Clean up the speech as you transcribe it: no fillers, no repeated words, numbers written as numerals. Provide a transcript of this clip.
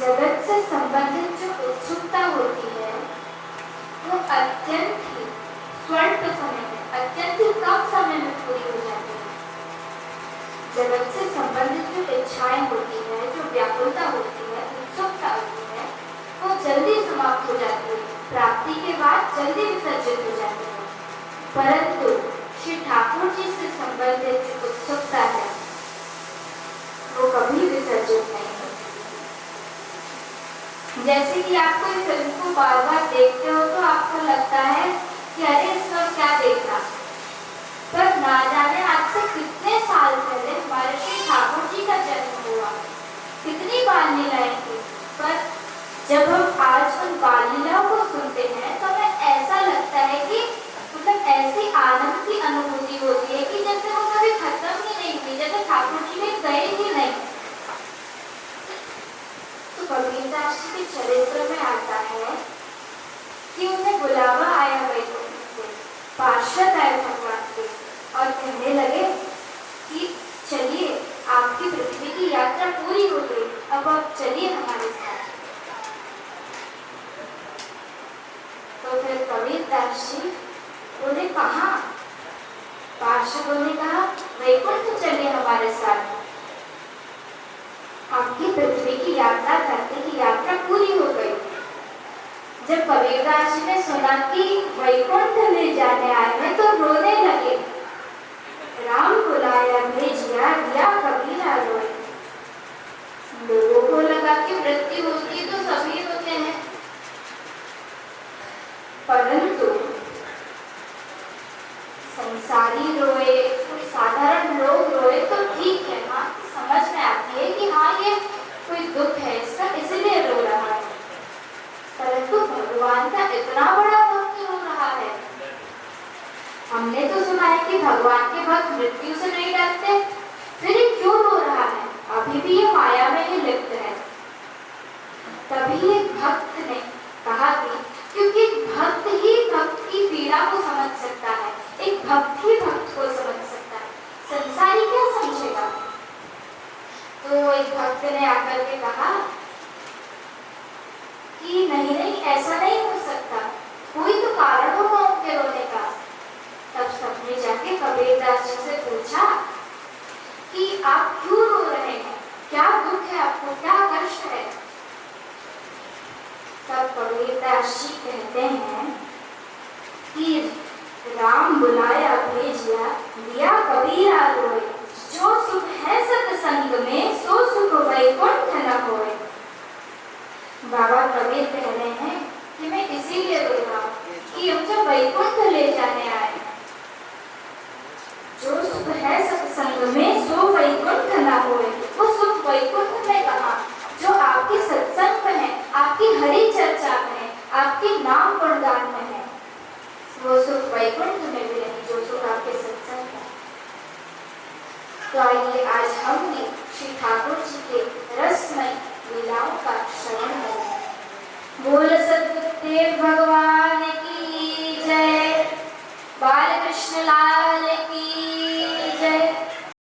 जगत से संबंधित जो उत्सुकता होती है वो अत्यंत ही स्वल्प समय में, अत्यंत ही कम समय में पूरी हो जाती है। जगत से संबंधित जो इच्छाएं होती है, जो व्याकुलता होती है, उत्सुकता होती है, वो जल्दी समाप्त हो जाती है, प्राप्ति के बाद जल्दी विसर्जित हो जाती है। परंतु श्री ठाकुर जी से संबंधित जो उत्सुकता है वो कभी विसर्जित नहीं होती। जैसे कि आप कोई फिल्म को बार बार देखते हो तो आपको लगता है कि अरे इस वक्त क्या देखा, पर ना जाने आज से कितने साल पहले हमारे श्री ठाकुर जी का जन्म हुआ, कितनी बाल लीलाएं थी, पर जब हम आज उन बाल लीलाओं को सुनते हैं तो हमें ऐसा लगता है कि मतलब ऐसी आनंद की अनुभूति होती है कि जैसे वो कभी खत्म ही नहीं हुई, जैसे ठाकुर जी में गए ही नहीं। तो कबीरदास जी के चरित्र में आता है कि उन्हें बुलावा आया वैकुंठ से, पार्षद आए भगवान के और कहने लगे कि चलिए आपकी पृथ्वी की यात्रा पूरी हो गई, अब आप चलिए हमारे साथ। तो फिर कबीरदास जी उन्हें कहा, पार्षदों ने कहा वैकुंठ चलिए हमारे साथ, आपकी पृथ्वी की यात्रा करने की यात्रा पूरी हो गई। जब कबीरदास जी ने सुना कि वैकुंठ ले जाने आए हैं तो रोने लगे, राम बुलाया भेजिया दिया कबीरा रोए। लोगों को लगा कि मृत्यु होती तो सभी होते हैं, परंतु संसारी रोए, कोई साधारण लोग रोए तो ठीक है, हाँ समझ में आती है कि हाँ ये कोई दुख है इसका इसलिए रो रहा है, परंतु भगवान का इतना बड़ा दुख क्यों हो रहा है। हमने तो सुना है कि भगवान के भक्त मृत्यु से नहीं डरते, फिर ये क्यों रो रहा है, अभी भी ये माया में ही लिप्त है। तभी एक भक्त ने कहा कि क्योंकि भक्त ही भक्त की पीड़ा को समझ सकता है, एक भक्त ही भक्त को समझ सकता है, संसारी क्या समझेगा। तो एक भक्त ने आकर के कहा कि नहीं नहीं ऐसा नहीं हो सकता, कोई तो कारण होगा उनके रोने का। तब सबने जाके कबीरदास जी से पूछा कि आप क्यों रो रहे हैं, क्या दुख है आपको, क्या कष्ट है। तब कबीरदास जी कहते हैं कि राम बुलाया भेजिया दिया कबीरा रोए, जो सुख है सत्संग में सो सुख वैकुंठ न होए। बाबा कबीर कह रहे हैं कि मैं इसीलिए रो रहा हूँ कि मुझे वैकुंठ ले जाने आए, जो सुख है सत्संग में सो वैकुंठ न होए। वो सुख वैकुंठ में कहा, जो आपके सत्संग में है, आपकी हरि चर्चा में है, आपके नाम गुणगान में है, वो सुख वैकुंठ में भी नहीं जो सुख आपके सत्संग में। तो आइए आज हम भी श्री ठाकुर जी के रसमय